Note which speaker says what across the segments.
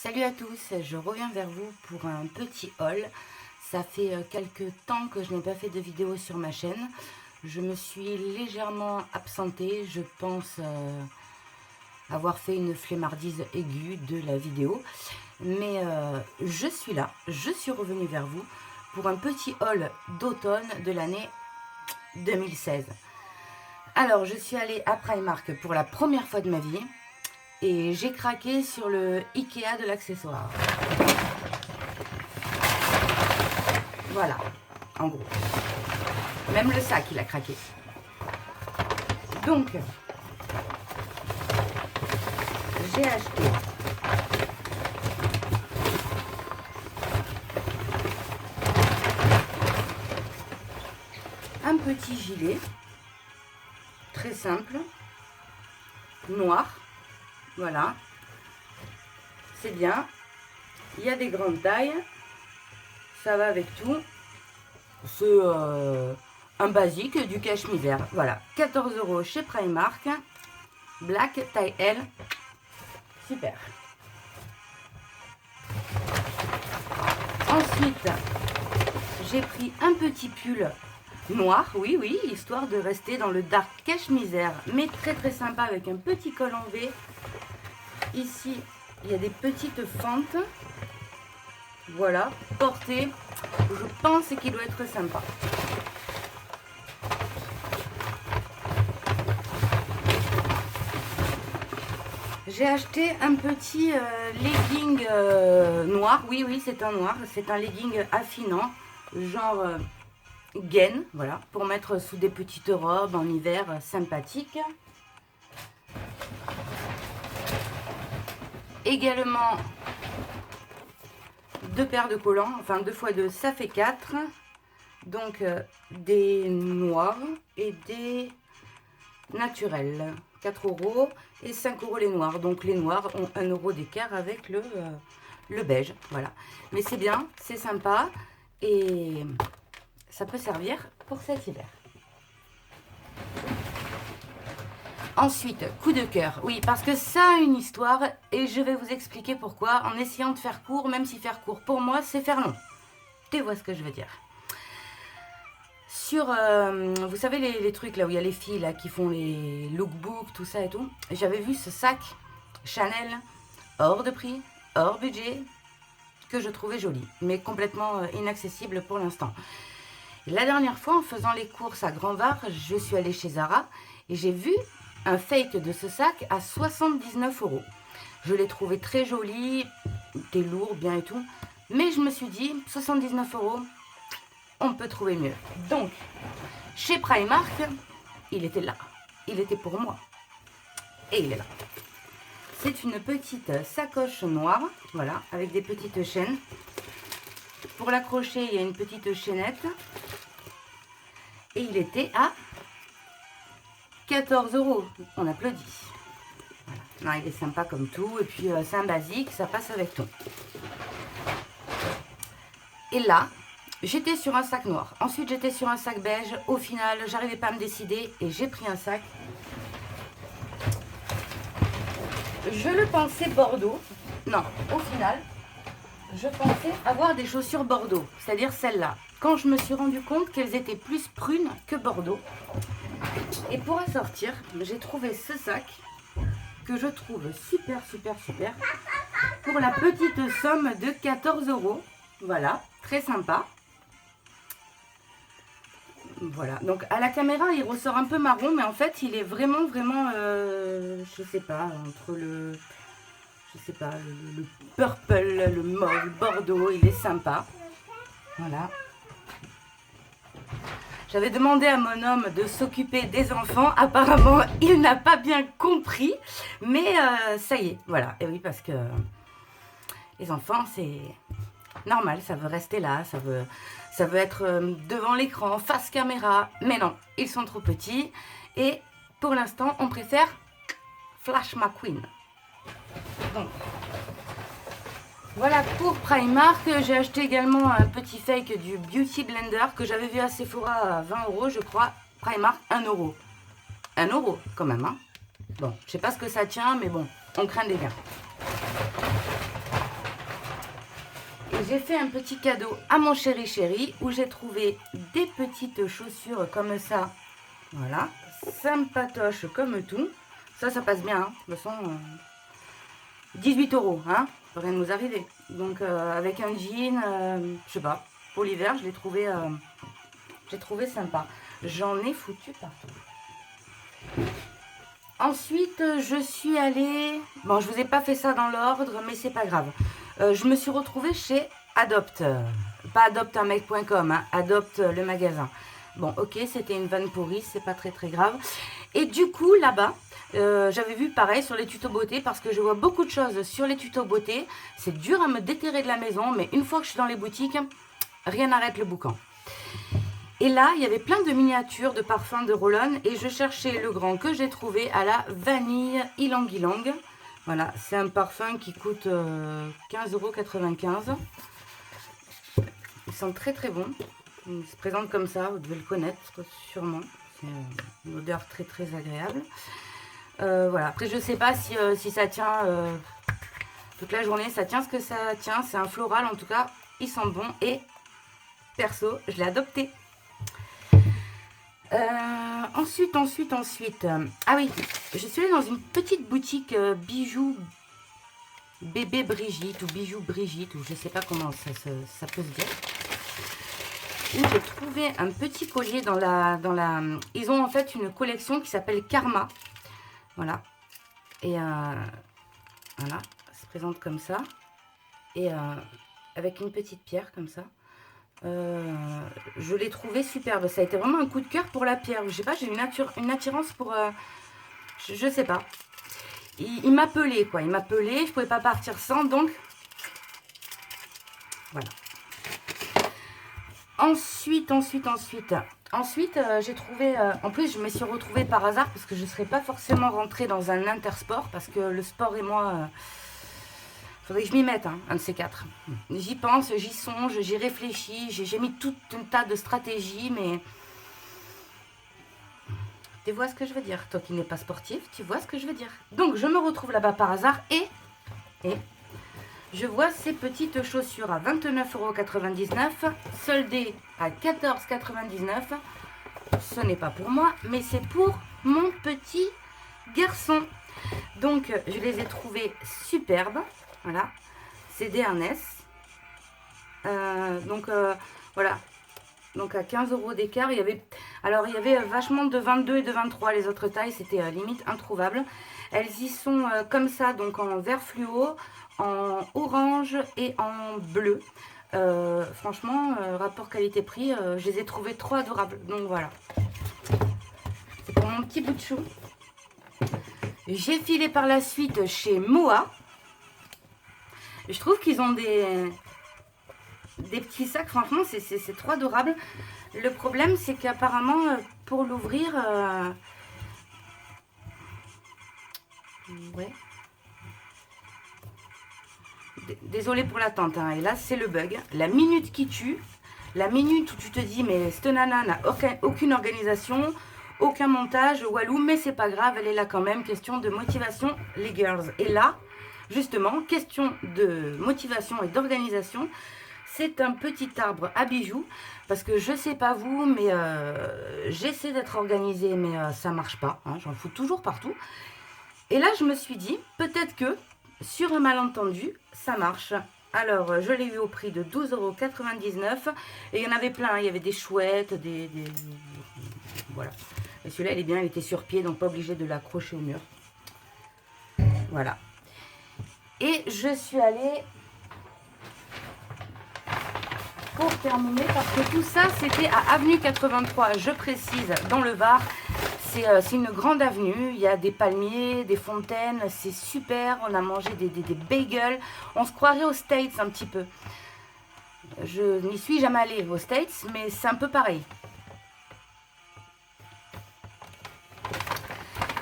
Speaker 1: Salut à tous, je reviens vers vous pour un petit haul. Ça fait quelques temps que je n'ai pas fait de vidéo sur ma chaîne. Je me suis légèrement absentée, je pense avoir fait une flemmardise aiguë de la vidéo. Mais je suis là, je suis revenue vers vous pour un petit haul d'automne de l'année 2016. Alors, je suis allée à Primark pour la première fois de ma vie. Et j'ai craqué sur le Ikea de l'accessoire. Voilà, en gros. Même le sac, il a craqué. Donc, j'ai acheté un petit gilet, très simple, noir. Voilà, c'est bien. Il y a des grandes tailles, ça va avec tout. C'est un basique du cache-misère. Voilà, 14 € chez Primark, black, taille L, super. Ensuite, j'ai pris un petit pull noir, oui, histoire de rester dans le dark cache-misère, mais très sympa avec un petit col en V. Ici, il y a des petites fentes. Voilà, porté. Je pense qu'il doit être sympa. J'ai acheté un petit legging noir. Oui, c'est un noir. C'est un legging affinant, genre gaine, voilà, pour mettre sous des petites robes en hiver sympathiques. Également 2 paires de collants, enfin 2 x 2, ça fait 4. Donc des noirs et des naturels. 4 € et 5 € les noirs. Donc les noirs ont 1 € d'écart avec le beige. Voilà. Mais c'est bien, c'est sympa et ça peut servir pour cet hiver. Ensuite, coup de cœur. Oui, parce que ça a une histoire et je vais vous expliquer pourquoi en essayant de faire court, même si faire court pour moi, c'est faire long. Tu vois ce que je veux dire. Sur, vous savez les trucs là où il y a les filles là qui font les lookbooks, tout ça et tout. J'avais vu ce sac Chanel hors de prix, hors budget, que je trouvais joli, mais complètement inaccessible pour l'instant. La dernière fois, en faisant les courses à Grand Var, je suis allée chez Zara et j'ai vu un fake de ce sac à 79 €. Je l'ai trouvé très joli, était lourd, bien et tout. Mais je me suis dit, 79 €, on peut trouver mieux. Donc, chez Primark, il était là. Il était pour moi. Et il est là. C'est une petite sacoche noire, voilà, avec des petites chaînes. Pour l'accrocher, il y a une petite chaînette. Et il était à 14 €. On applaudit. Voilà. Non, il est sympa comme tout. Et puis, c'est un basique, ça passe avec tout. Et là, j'étais sur un sac noir. Ensuite, j'étais sur un sac beige. Au final, j'arrivais pas à me décider et j'ai pris un sac. Je le pensais bordeaux. Non, au final, je pensais avoir des chaussures bordeaux, c'est-à-dire celles-là. Quand je me suis rendu compte qu'elles étaient plus prunes que bordeaux. Et pour en sortir, j'ai trouvé ce sac que je trouve super. Pour la petite somme de 14 €. Voilà, très sympa. Voilà, donc à la caméra, il ressort un peu marron, mais en fait, il est vraiment, je sais pas, entre le purple, le mauve, bordeaux, il est sympa. Voilà. J'avais demandé à mon homme de s'occuper des enfants. Apparemment, il n'a pas bien compris. Mais ça y est, voilà. Et oui, parce que les enfants, c'est normal. Ça veut rester là. Ça veut être devant l'écran, face caméra. Mais non, ils sont trop petits. Et pour l'instant, on préfère Flash McQueen. Donc, voilà pour Primark. J'ai acheté également un petit fake du Beauty Blender que j'avais vu à Sephora à 20 € je crois. Primark 1 €. 1 € quand même. Bon, je sais pas ce que ça tient, mais bon, on craint des gains. j'ai fait un petit cadeau à mon chéri où j'ai trouvé des petites chaussures comme ça. Voilà, sympatoche comme tout. Ça passe bien, hein. De toute façon, 18 €, hein, peut rien nous arriver. Donc avec un jean, je sais pas, pour l'hiver, j'ai trouvé sympa. J'en ai foutu partout. Ensuite, je suis allée... Bon, je vous ai pas fait ça dans l'ordre, mais c'est pas grave. Je me suis retrouvée chez Adopt. Pas adopteunmec.com, hein, Adopt le magasin. Bon, ok, c'était une vanne pourrie, c'est pas très grave. Et du coup, là-bas, j'avais vu pareil sur les tutos beauté, parce que je vois beaucoup de choses sur les tutos beauté. C'est dur à me déterrer de la maison, mais une fois que je suis dans les boutiques, rien n'arrête le boucan. Et là, il y avait plein de miniatures de parfums de roll-on, et je cherchais le grand que j'ai trouvé à la vanille ylang-ylang. Voilà, c'est un parfum qui coûte 15,95 €. Ils sont très bon. Il se présente comme ça, vous devez le connaître sûrement. C'est une odeur très agréable. Voilà, après je sais pas si ça tient toute la journée, ça tient ce que ça tient. C'est un floral en tout cas, il sent bon et perso, je l'ai adopté. Ensuite. Ah oui, je suis allée dans une petite boutique bijoux bébé Brigitte ou bijoux Brigitte, ou je sais pas comment ça peut se dire. Où j'ai trouvé un petit collier dans la... Ils ont en fait une collection qui s'appelle Karma. Voilà. Et voilà, ça se présente comme ça. Et avec une petite pierre comme ça. Je l'ai trouvé superbe. Ça a été vraiment un coup de cœur pour la pierre. Je sais pas, j'ai une attirance pour... je sais pas. Il m'appelait quoi. Il m'appelait, je pouvais pas partir sans, donc... Voilà. Ensuite, j'ai trouvé... en plus, je me suis retrouvée par hasard parce que je ne serais pas forcément rentrée dans un intersport parce que le sport et moi... faudrait que je m'y mette, hein, un de ces quatre. J'y pense, j'y songe, j'y réfléchis, j'ai mis tout un tas de stratégies, mais... Tu vois ce que je veux dire? Toi qui n'es pas sportif, tu vois ce que je veux dire. Donc, je me retrouve là-bas par hasard et je vois ces petites chaussures à 29,99 €, soldées à 14,99 €. Ce n'est pas pour moi, mais c'est pour mon petit garçon. Donc, je les ai trouvées superbes. Voilà, c'est des harness. Voilà. Donc, à 15 € d'écart, il y avait vachement de 22 et de 23. Les autres tailles, c'était limite introuvable. Elles y sont comme ça, donc en vert fluo, en orange et en bleu. Franchement, rapport qualité-prix, je les ai trouvées trop adorables. Donc voilà. C'est pour mon petit bout de chou. J'ai filé par la suite chez Moa. Je trouve qu'ils ont des petits sacs, franchement, c'est trop adorable. Le problème, c'est qu'apparemment, pour l'ouvrir... ouais. Désolée pour l'attente, hein. Et là, c'est le bug. La minute qui tue. La minute où tu te dis, mais cette nana n'a aucune organisation, aucun montage, walou, mais c'est pas grave, elle est là quand même. Question de motivation, les girls. Et là, justement, question de motivation et d'organisation, c'est un petit arbre à bijoux. Parce que je sais pas vous, mais j'essaie d'être organisée, mais ça marche pas. Hein, j'en fous toujours partout. Et là, je me suis dit, peut-être que, sur un malentendu, ça marche. Alors, je l'ai eu au prix de 12,99 €. Et il y en avait plein. Il y avait des chouettes, voilà. Et celui-là, il est bien, il était sur pied, donc pas obligé de l'accrocher au mur. Voilà. Et je suis allée... Pour terminer, parce que tout ça, c'était à Avenue 83, je précise, dans le Var. C'est une grande avenue, il y a des palmiers, des fontaines, c'est super. On a mangé des bagels. On se croirait aux States un petit peu. Je n'y suis jamais allée aux States, mais c'est un peu pareil.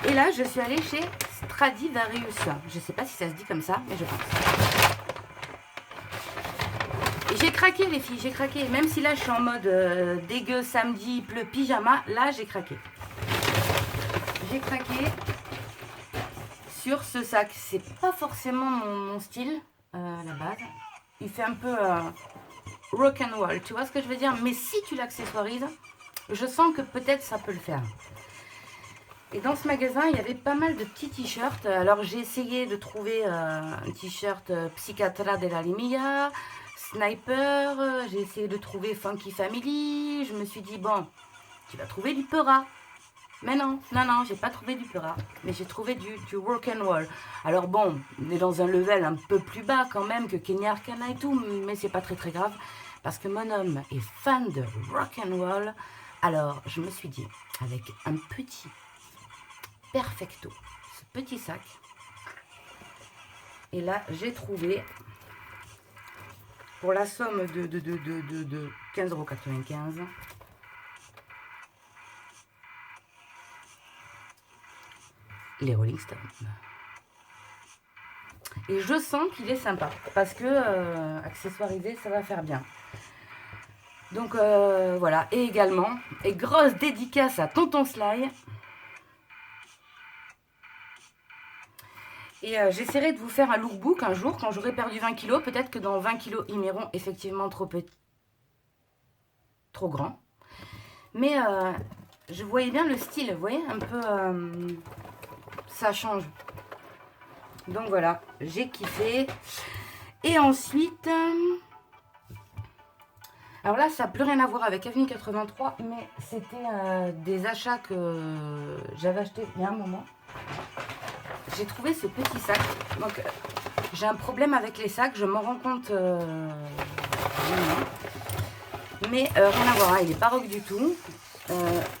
Speaker 1: Et là, je suis allée chez Stradivarius. Je ne sais pas si ça se dit comme ça, mais je pense. J'ai craqué les filles, j'ai craqué. Même si là je suis en mode dégueu samedi, il pleut, pyjama, là j'ai craqué. J'ai craqué sur ce sac. C'est pas forcément mon style à la base. il fait un peu rock and roll, tu vois ce que je veux dire? Mais si tu l'accessoirises, je sens que peut-être ça peut le faire. Et dans ce magasin, il y avait pas mal de petits t-shirts. Alors j'ai essayé de trouver un t-shirt Psychiatra de la Limilla, Sniper, j'ai essayé de trouver Funky Family. Je me suis dit, bon, tu vas trouver du Peura. Mais non, j'ai pas trouvé du Peura. Mais j'ai trouvé du rock and roll. Alors bon, on est dans un level un peu plus bas quand même que Kenya Arcana et tout, mais c'est pas très grave. Parce que mon homme est fan de rock and roll. Alors je me suis dit, avec un petit perfecto, ce petit sac. Et là, j'ai trouvé, pour la somme de 15,95 €, les Rolling Stones. Et je sens qu'il est sympa, parce que accessoirisé, ça va faire bien. Donc voilà, et également, et grosse dédicace à Tonton Sly. Et j'essaierai de vous faire un lookbook un jour, quand j'aurai perdu 20 kilos. Peut-être que dans 20 kilos, ils m'iront effectivement trop grands. Mais je voyais bien le style, vous voyez, un peu, ça change. Donc voilà, j'ai kiffé. Et ensuite, alors là, ça n'a plus rien à voir avec Avenue 83, mais c'était des achats que j'avais achetés il y a un moment. J'ai trouvé ce petit sac. Donc, j'ai un problème avec les sacs, je m'en rends compte. Mais rien à voir, hein, il est pas rock du tout.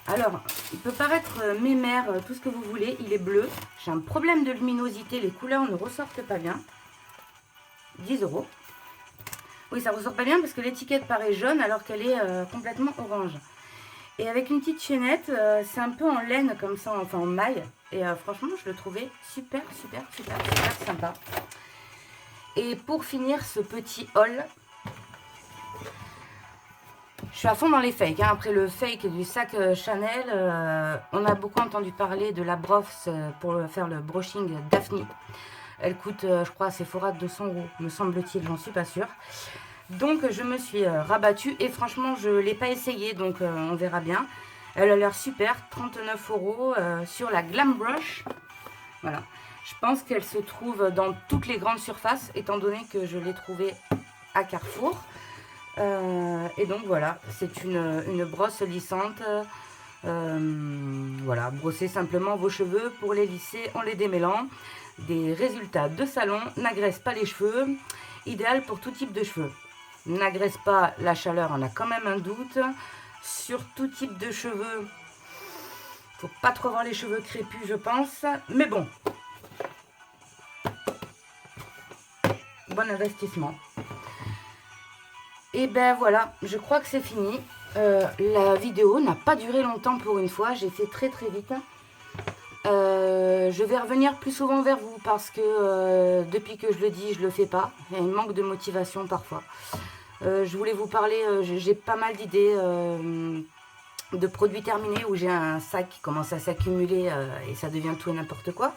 Speaker 1: Alors, il peut paraître mémère, tout ce que vous voulez. Il est bleu. J'ai un problème de luminosité, les couleurs ne ressortent pas bien. 10 €. Oui, ça ressort pas bien parce que l'étiquette paraît jaune alors qu'elle est complètement orange. Et avec une petite chaînette, c'est un peu en laine comme ça, enfin en maille. Et franchement, je le trouvais super sympa. Et pour finir ce petit haul, je suis à fond dans les fakes. Hein. Après le fake du sac Chanel, on a beaucoup entendu parler de la brosse pour faire le brushing Daphne. Elle coûte, je crois, à Sephora 200 €, me semble-t-il, j'en suis pas sûre. Donc je me suis rabattue et franchement je ne l'ai pas essayé, donc on verra bien. Elle a l'air super, 39 € sur la Glam Brush. Voilà, je pense qu'elle se trouve dans toutes les grandes surfaces, étant donné que je l'ai trouvée à Carrefour. Et donc voilà, c'est une brosse lissante. Voilà, brossez simplement vos cheveux pour les lisser en les démêlant. Des résultats de salon, n'agresse pas les cheveux, idéal pour tout type de cheveux. N'agresse pas la chaleur, on a quand même un doute. Sur tout type de cheveux, faut pas trop avoir les cheveux crépus, je pense. Mais bon, bon investissement. Et ben voilà, je crois que c'est fini. La vidéo n'a pas duré longtemps pour une fois, j'ai fait très vite. Je vais revenir plus souvent vers vous parce que depuis que je le dis, je le fais pas. Il y a un manque de motivation parfois. Je voulais vous parler, j'ai pas mal d'idées de produits terminés où j'ai un sac qui commence à s'accumuler et ça devient tout et n'importe quoi.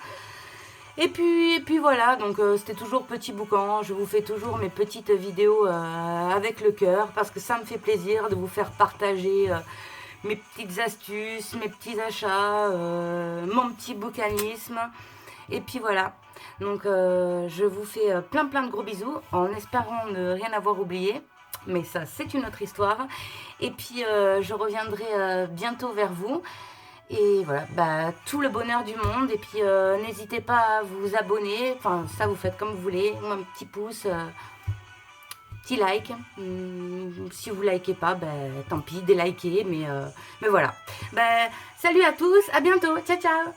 Speaker 1: Et puis voilà, donc c'était toujours petit boucan. Je vous fais toujours mes petites vidéos avec le cœur parce que ça me fait plaisir de vous faire partager mes petites astuces, mes petits achats, mon petit boucanisme. Et puis voilà, donc je vous fais plein de gros bisous en espérant ne rien avoir oublié. Mais ça, c'est une autre histoire. Et puis, je reviendrai bientôt vers vous. Et voilà, bah, tout le bonheur du monde. Et puis, n'hésitez pas à vous abonner. Enfin, ça, vous faites comme vous voulez. Un petit pouce, petit like. Si vous likez pas, bah, tant pis, délikez. Mais voilà. Bah, salut à tous, à bientôt. Ciao, ciao.